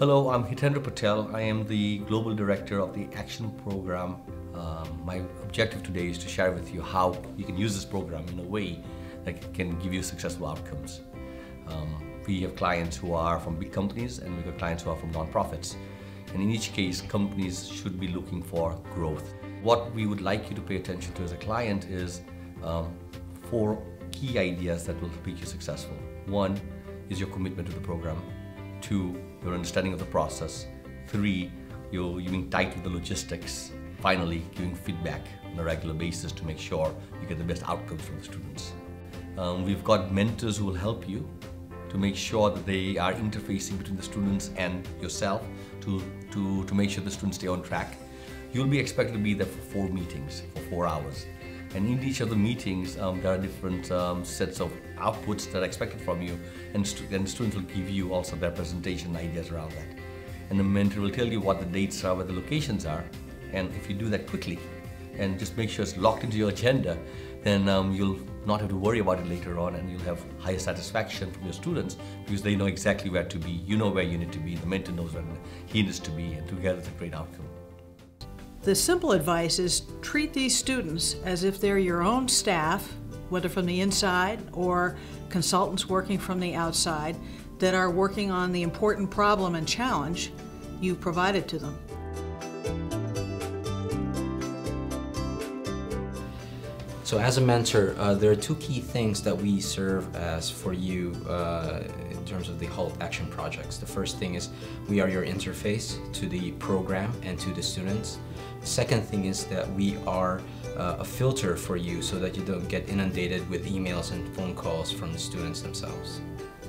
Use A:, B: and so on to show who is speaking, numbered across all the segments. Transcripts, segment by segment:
A: Hello, I'm Hitendra Patel. I am the Global Director of the Action Program. My objective today is to share with you how you can use this program in a way that can give you successful outcomes. We have clients who are from big companies and we've got clients who are from nonprofits. And in each case, companies should be looking for growth. What we would like you to pay attention to as a client is 4 key ideas that will make you successful. 1 is your commitment to the program. 2, your understanding of the process. 3, you being tight with the logistics. Finally, giving feedback on a regular basis to make sure you get the best outcomes from the students. We've got mentors who will help you to make sure that they are interfacing between the students and yourself to make sure the students stay on track. You'll be expected to be there for 4 meetings, for 4 hours. And in each of the meetings, there are different sets of outputs that are expected from you, and students will give you also their presentation ideas around that. And the mentor will tell you what the dates are, where the locations are, and if you do that quickly, and just make sure it's locked into your agenda, then you'll not have to worry about it later on, and you'll have higher satisfaction from your students because they know exactly where to be, you know where you need to be, the mentor knows where he needs to be, and together it's a great outcome.
B: The simple advice is treat these students as if they're your own staff, whether from the inside or consultants working from the outside that are working on the important problem and challenge you've provided to them.
C: So as a mentor, there are 2 key things that we serve as for you in terms of the HALT action projects. The first thing is we are your interface to the program and to the students. The second thing is that we are a filter for you so that you don't get inundated with emails and phone calls from the students themselves.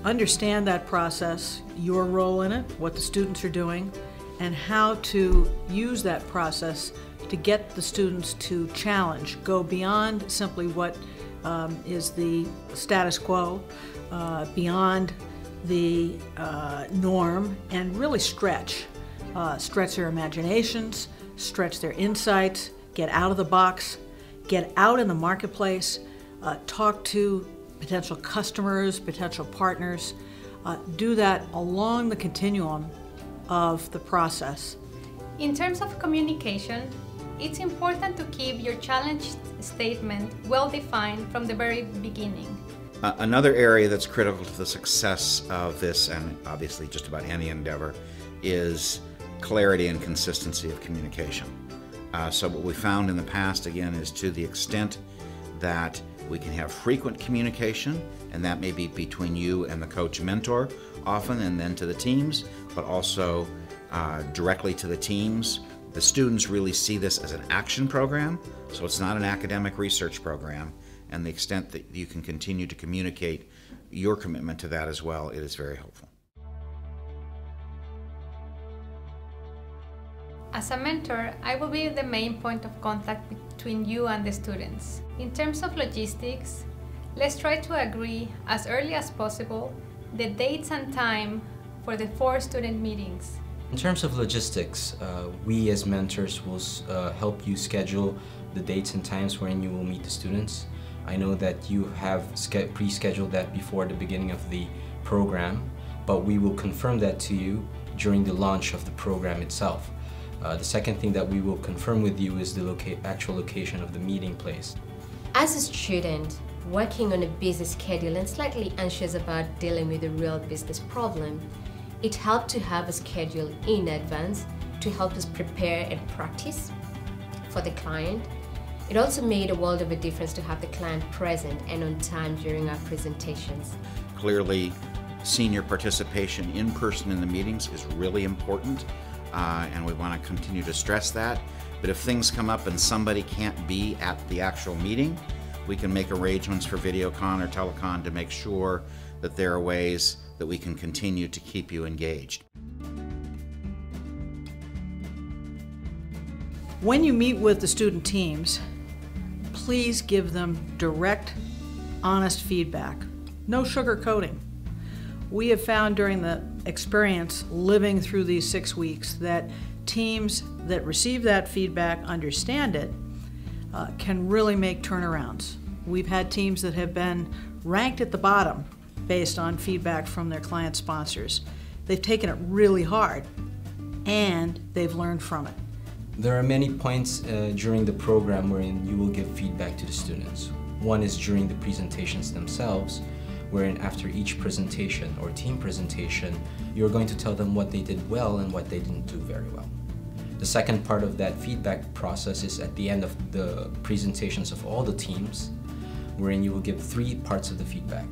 B: Understand that process, your role in it, what the students are doing, and how to use that process to get the students to challenge, go beyond simply what is the status quo, beyond the norm, and really stretch their imaginations, stretch their insights, get out of the box, get out in the marketplace, talk to potential customers, potential partners, do that along the continuum of the process.
D: In terms of communication, it's important to keep your challenge statement well defined from the very beginning.
E: Another area that's critical to the success of this, and obviously just about any endeavor, is clarity and consistency of communication. So what we found in the past, again, is to the extent that we can have frequent communication, and that may be between you and the coach mentor often, and then to the teams, but also directly to the teams. The students really see this as an action program, so it's not an academic research program, and the extent that you can continue to communicate your commitment to that as well, it is very helpful.
D: As a mentor, I will be the main point of contact between you and the students. In terms of logistics, let's try to agree as early as possible the dates and time for the 4 student meetings.
C: In terms of logistics, we as mentors will help you schedule the dates and times when you will meet the students. I know that you have pre-scheduled that before the beginning of the program, but we will confirm that to you during the launch of the program itself. The second thing that we will confirm with you is the actual location of the meeting place.
F: As a student working on a busy schedule and slightly anxious about dealing with a real business problem, it helped to have a schedule in advance to help us prepare and practice for the client. It also made a world of a difference to have the client present and on time during our presentations.
E: Clearly, senior participation in person in the meetings is really important. And we want to continue to stress that. But if things come up and somebody can't be at the actual meeting, we can make arrangements for videocon or telecon to make sure that there are ways that we can continue to keep you engaged.
B: When you meet with the student teams, please give them direct, honest feedback. No sugarcoating. We have found during the experience living through these 6 weeks that teams that receive that feedback, understand it, can really make turnarounds. We've had teams that have been ranked at the bottom based on feedback from their client sponsors. they've taken it really hard and they've learned from it.
C: There are many points during the program wherein you will give feedback to the students. One is during the presentations themselves, wherein after each presentation or team presentation, you're going to tell them what they did well and what they didn't do very well. The second part of that feedback process is at the end of the presentations of all the teams, wherein you will give 3 parts of the feedback.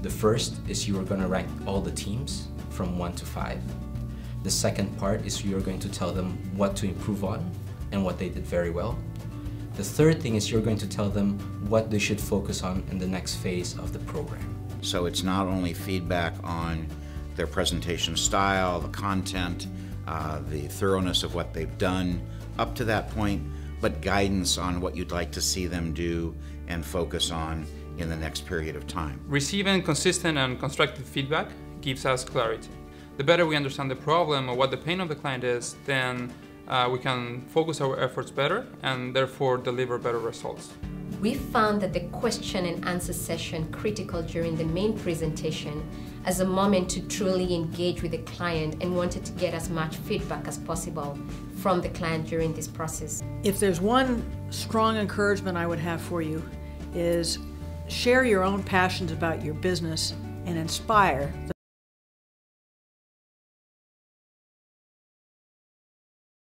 C: The first is you are going to rank all the teams from 1 to 5. The second part is you're going to tell them what to improve on and what they did very well. The third thing is you're going to tell them what they should focus on in the next phase of the program.
E: So it's not only feedback on their presentation style, the content, the thoroughness of what they've done up to that point, but guidance on what you'd like to see them do and focus on in the next period of time.
G: Receiving consistent and constructive feedback gives us clarity. The better we understand the problem or what the pain of the client is, then we can focus our efforts better and therefore deliver better results.
F: We found that the question and answer session critical during the main presentation as a moment to truly engage with the client and wanted to get as much feedback as possible from the client during this process.
B: If there's one strong encouragement I would have for you is share your own passions about your business and inspire the